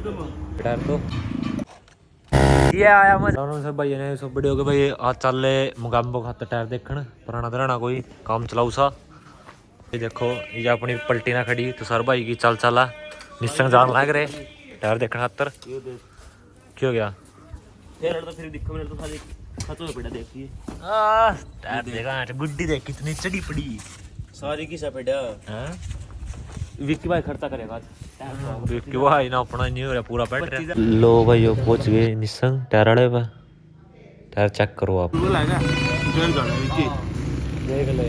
Tyre तो ये आया मैं सब भाई ने सब बड़े हो गए भाई आज चल ले मुगाम्बो खातर टायर देखण पुराना दराना कोई काम चलाऊ सा। ये देखो ये अपनी पलटी ना खड़ी तो सर भाई की चल चला निश्चंग जान लाग रहे टायर देखण खातर क्यों गया तो फिर दिखो मैंने तो खाली खत्म पड़ा देखिए टायर देखा गुड्डी देख कितनी चढ़ी पड़ी सारी की सपेड़ा हैं विक्की भाई खर्चा करेगा विक्की भाई ना अपना नहीं हो रहा पूरा बैठ लो भाई पहुंच गए निश्चंग टायर वाले पे टायर चेक करो आप देख ले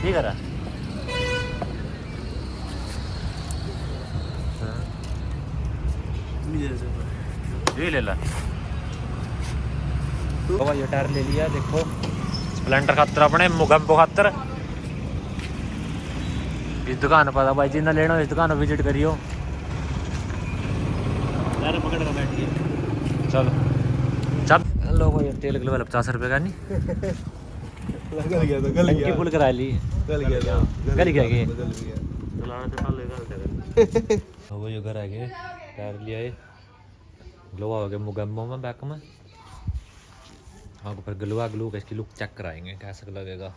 ठीक है ये ले ला तो भाई ये टायर ले लिया देखो स्प्लेंडर खातर अपने मुगम्बो खातर इस दुकान पर भाई जिन्ना लेना इस दुकान विजिट करियो पकड़ कर बैठ गए चलो चल लो भाई तेल किलो वाला 50 रुपये का नहीं गल टंकी फुल करा ली गल गया कि चलाना तो साल लेगा वो जो घर आ गए टायर लिया है ग्लो हो गया मुगम्बो में बैक में आपको फिर ग्लू का इसकी लुक चेक कराएंगे कैसा लगेगा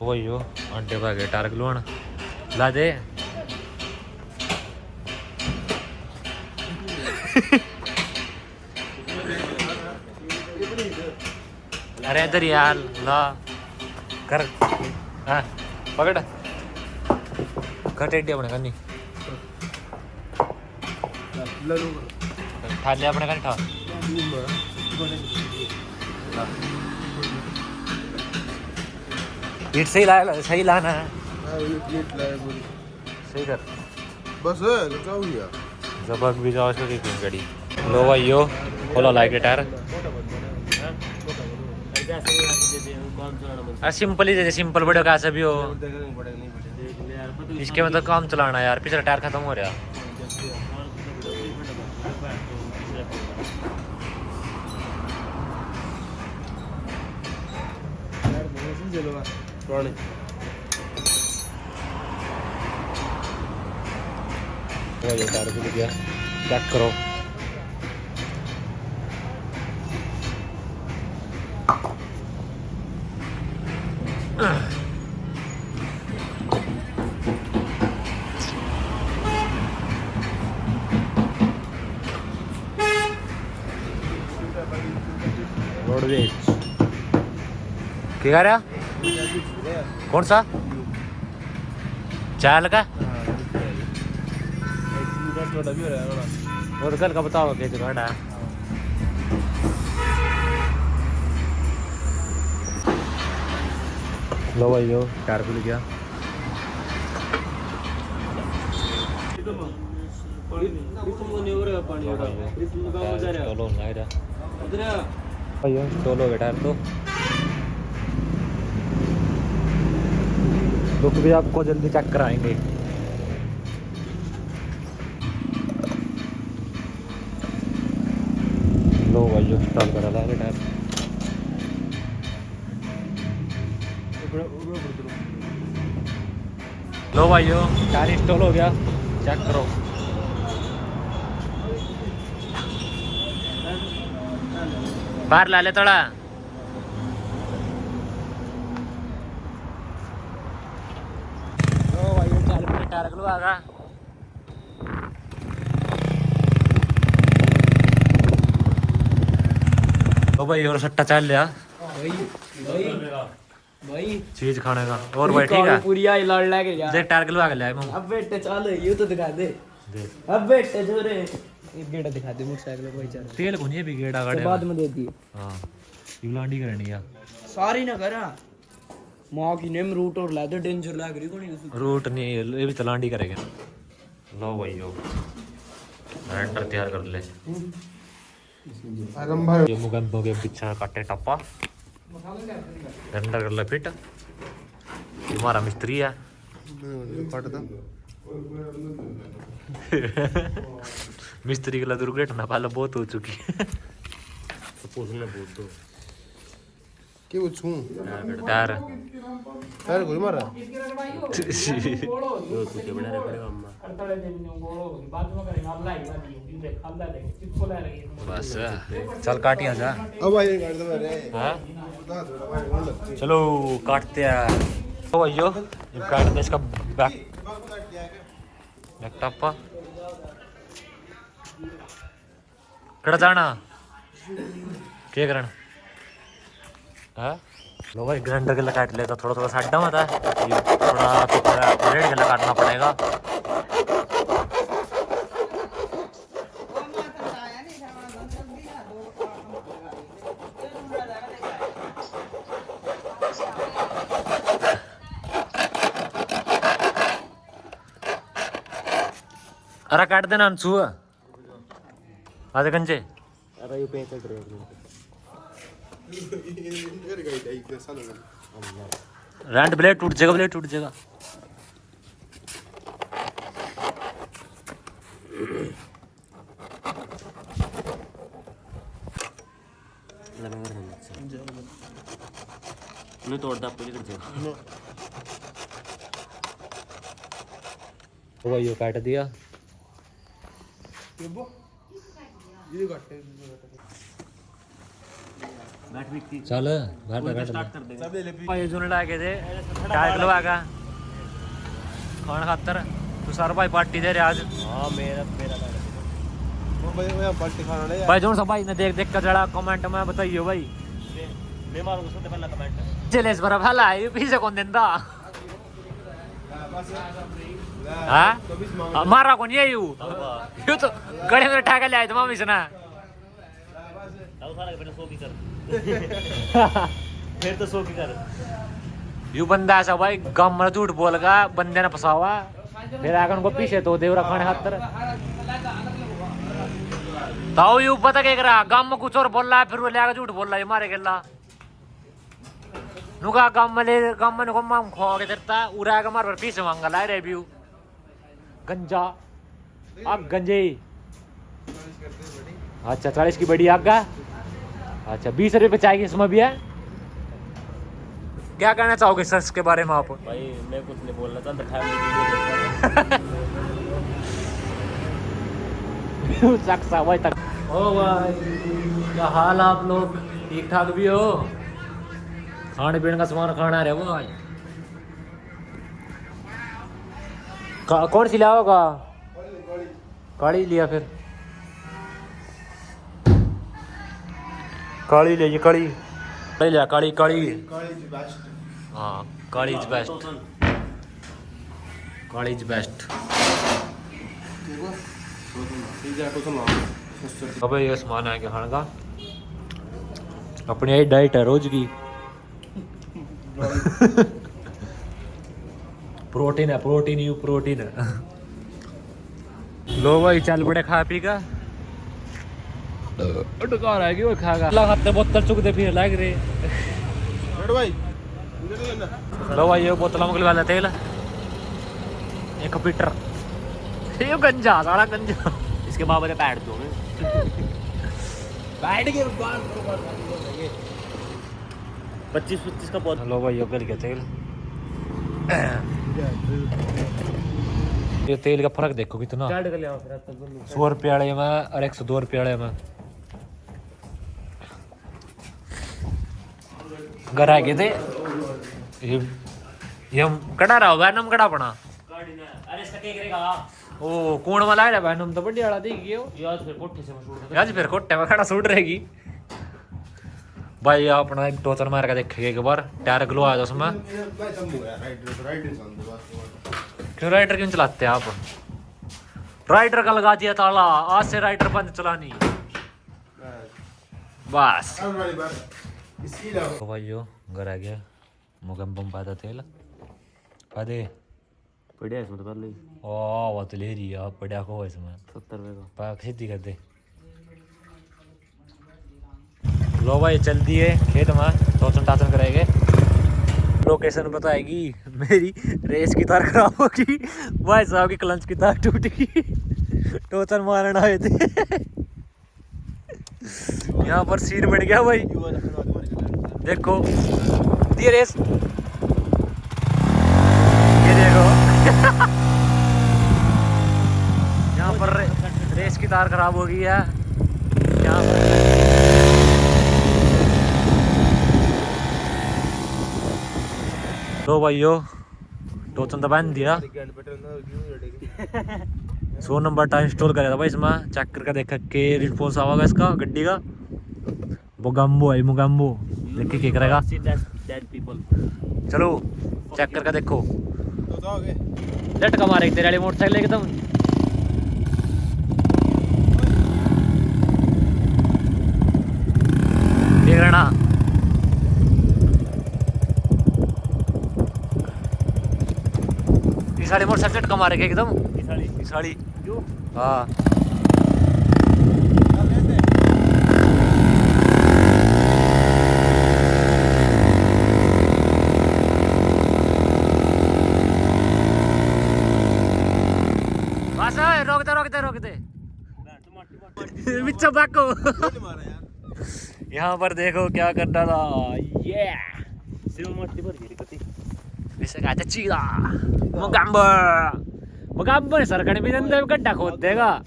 वही हो अंडे पा गए टायर ग्लू ला दे अरे इधर यार ला कर हाँ पकड़ कट अपने करनी ठा लिया अपने ठा ईट सही लाना है सही कर बस जबक भी जाओ इसको क्यों गड़ी लो भाई यो खोला लाइक टायर सिंपल ही जैसे सिंपल बड़े कैसे भी हो इसके मतलब काम चलाना यार पिछला टायर खत्म हो रहा टायर खुल गया चेक करो रोडवेज क्या रहा कौन सा चाल का और कल का बताओ क्या गाड़ा लो भाई यो टायर खुल गया चलो नहीं रहा भाई चलो टायर तो लुक भी आपको जल्दी चेक कराएंगे लो भाई जो स्टार्ट करा ला टायर लो भाई यो टायर इंस्टॉल हो गया चेक करो बाहर ला ले थोड़ा लो भाई यो 4 मिनट टायर ग्लू आगा तो भाई और सट्टा चल लिया भाई चीज खाने का और भाई ठीक है पूरी आई लड़ लेके जा देख टायर ग्लू आगे ले मैं अब बेटे चल ये तो दिखा दे अब बेटे जोरे एक गेड़ा दिखा दे मोटरसाइकिल कोई चल तेल को नहीं भी गेड़ा गाड़े बाद में दे दिए हां युलांडी करनी है सारी ना करा मां की नेम रूट और लेदर डेंजर लग रही कोनी रूट नहीं ये भी तलांडी करेगा लो भाई यो रेंडर तैयार कर ले आरम भाई ये मुगम्बो के पीछे काटे टप्पा रेंडर कर ले फिट हमारा मिस्त्री है मिस्त्री के लिए दुर्घटना पहले बहुत हो चुकी है पूछना पूछ दो কি বুঝছু टायर তার ঘুরে মারা बस चल काटिया जा अब भाई कर दे रे हाँ बता थोड़ा भाई बोल लगती चलो काटते हैं तो भैया ये काटते इसका बैक लैपटॉप पर कड़ा जाना क्या करना हाँ लो भाई ग्राइंडर के लिए काट लेता थोड़ा थोड़ा साड्डा मत है ये थोड़ा रेड के लिए काटना पड़ेगा अरे काट देना अंशु आधे कंचे अरे ये पे कट रहे मेरे गाड़ी आई के सालों में रैंड ब्लेड टूट जाएगा नहीं तोड़ता आपको नहीं करते तो भाई ये काट दिया ये घटे बैठ भी की चल घर लगा स्टार्ट कर देंगे सब ले ले भाई जोन लाके दे टाइट लवागा खान खातर तू सर भाई पार्टी दे रहे आज हां मेरा वो भाई वो पलटी खाना ले भाई जोन सब भाई ने देख कर जरा कमेंट में बताइयो भाई मैं मारूंगा सबसे पहला कमेंट चले इस बार भला है पीछे कौन देंदा हां मारा कौन ये यू तो गड़े में ठाका ले आए तो मामी सुना ताऊ सारा पहले सो की कर फिर तो सो की कर यू बंदा ऐसा भाई गम में झूठ बोलगा बंदे ने फसावा फिर आगे उनको पीछे तो देवरा खाने खातर ताऊ यू पता क्या करा गम में कुछ और बोल रहा है फिर वो ले आके झूठ बोल रहा है मारे गेला नुका गम में नुको माम खो के देता उड़ा के मार पर पीछे मांगा ला रिव्यू गंजा अब गंजे अच्छा 40 की बड़ी आग का अच्छा 20 रुपए चाय की इसमें भी है क्या कहना चाहोगे सर के बारे में आप भाई मैं कुछ नहीं बोलना चाहता फैमिली वीडियो देखता सक्सा भाई तक ओ भाई क्या हाल आप लोग ठीक ठाक भी हो खाने पीने का सामान खाना है वो भाई कौन सी लाया होगा काली लिया फिर काली ले काली लिया काली काली बेस्ट हाँ Kali is best Kali is best ठीक है तो सुनो अबे ये सामान है क्या खाने का अपनी यही डाइट है रोज की प्रोटीन है प्रोटीन है लो भाई चल बड़े खा पी का डकार है कि वो खागा लगाते बोतल चुक दे फिर लग रही रेड भाई इधर लेना लो भाई ये बोतल में वाला तेल 1 लीटर ये गंजा सारा गंजा इसके बाद मुझे बैठ दो बैठ के बाल 25 का बहुत लो भाई ये गल के तेल ये तेल का फर्क देखो कितना स्टार्ट कर लिया फिर 100 रुपये वाले में और 102 रुपये वाले में घर आ गए थे ये कड़ा रहा वैनम कड़ा पड़ा अरे इसका क्या करेगा ओ कौन वाला है वैनम तो बड़ी वाला देगी यार फिर कोठे से मशहूर आज फिर कोट्टे में खड़ा सूट रहेगी भाई अपना एक टोचन मार के देखेगा एक बार टायर ग्लो आया था उसमें क्यों राइडर क्यों चलाते हैं आप राइडर का लगा दिया ताला आज से राइडर बंद चलानी बस तो भाई यो घर आ गया मुगम बम पाता तेल पादे बढ़िया इसमें तो पहले ही ओ वो तो ले रही है आप बढ़िया को इसमें 70 रुपए का पाक सीधी कर दे लो भाई चल दिए खेत में टोचन टाचन कराएंगे लोकेशन बताएगी मेरी रेस की तार खराब होगी भाई साहब की क्लच की तार टूट गई टोचन मारना आए थे यहाँ पर सीन बन गया भाई देखो दिए रेस, ये देखो यहाँ पर रेस की तार खराब हो गई है यहाँ पर। तो भाइयों टोचन दबा नहीं दिया, 100 नंबर टाइम इंस्टॉल करा था भाई इसमें, चेक करके देखा के रिस्पॉन्स आवागा इसका गड्डी का। मोगाम्बो है मोगाम्बो, देखिए क्या करेगा। चलो चेक करके देखो, झटका मारे तेरे वाली मोटरसाइकिल एकदम। देख रहे ना साड़ी मोटरसाइकिल झटका मारेगा एकदम, साड़ी हाँ। बस रोक दे बिच्छा बाको। यहाँ पर देखो क्या कर डाला, ये चीला मुगाम्बर सरकने भी अंदर गड्ढा खोद देगा,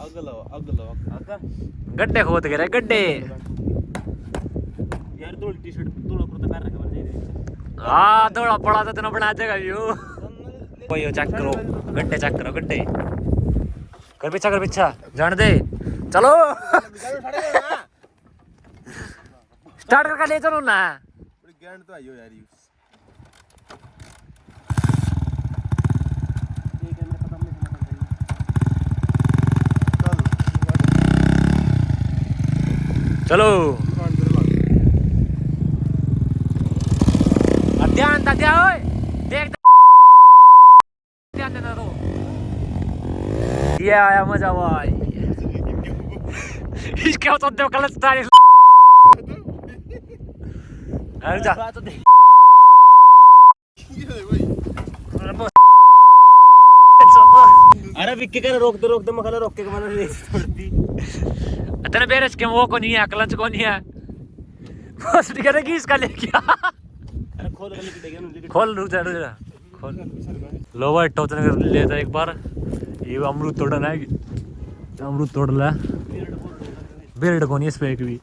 गड्ढे खोद के रहे गड्ढे। हाँ थोड़ा पड़ा तो तेना बना देगा यो चेक करो गड्ढे, चेक करो गड्ढे। कर पीछा जान दे। चलो स्टार्ट करके ले चलो ना। तो आइयो यार चलो ध्यान देख ध्यान देना तो। ये आया मजा भाई, इसके तो दो गलत तारीख। अरे विक्की कर रोक दे मखला रोक के मैंने रेस छोड़ती। तेरे बेरस के वो को नहीं है, क्लच को नहीं है, बस नहीं करेगी इसका लेके। अरे खोल रुक जा खोल। लो भाई टोचन कर लेता एक बार, ये अमरूद तोड़ना है, अमरूद तोड़ ला। बेल्ट को नहीं इस पे एक भी।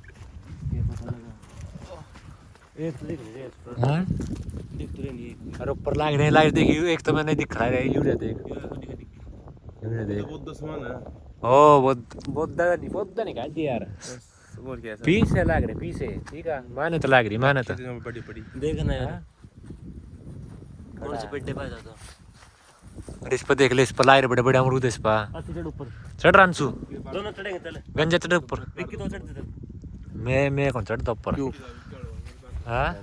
अरे ऊपर लाग रहे लाइट देखी, एक तो मैंने दिखा रहा है यूरिया देख बहुत दुश्मन है। ओ बहुत नहीं कहती यार, पीछे लाग रहे पीछे, ठीक है मेहनत लाग रही मेहनत बड़ी देखना यार कौन से पेटे पाए जाता। अरे इस पर देख ले, इस पर लाए बड़े बड़े अमरूद इस पर। चढ़ ऊपर चढ़ रांसू दोनों चढ़ेंगे चले, गंजा चढ़ ऊपर। विक्की तो चढ़ते चल, मैं कौन चढ़ता ऊपर। हाँ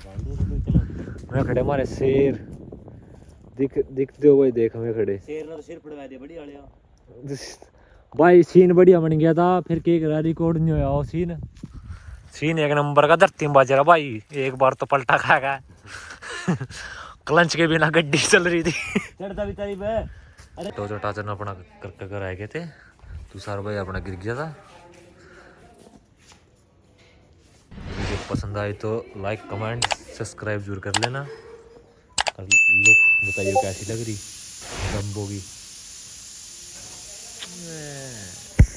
मैं खड़े हमारे शेर दिख दो भाई, देख हमें खड़े शेर ना तो शेर पड़वा दे बढ़िया वाले भाई। सीन बढ़िया बन गया था, फिर के करा रिकॉर्ड नहीं होया वो सीन एक नंबर का। धरती में बाज रहा भाई, एक बार तो पलटा खाएगा। क्लच के बिना गड्डी चल रही थी। चढ़ता भी तारीफ है। अरे तो टाचर अपना करके घर आए गए थे, तुषार भाई अपना गिर गया था। वीडियो पसंद आई तो लाइक कमेंट सब्सक्राइब जरूर कर लेना, और लुक बताइए कैसी लग रही गंबो की।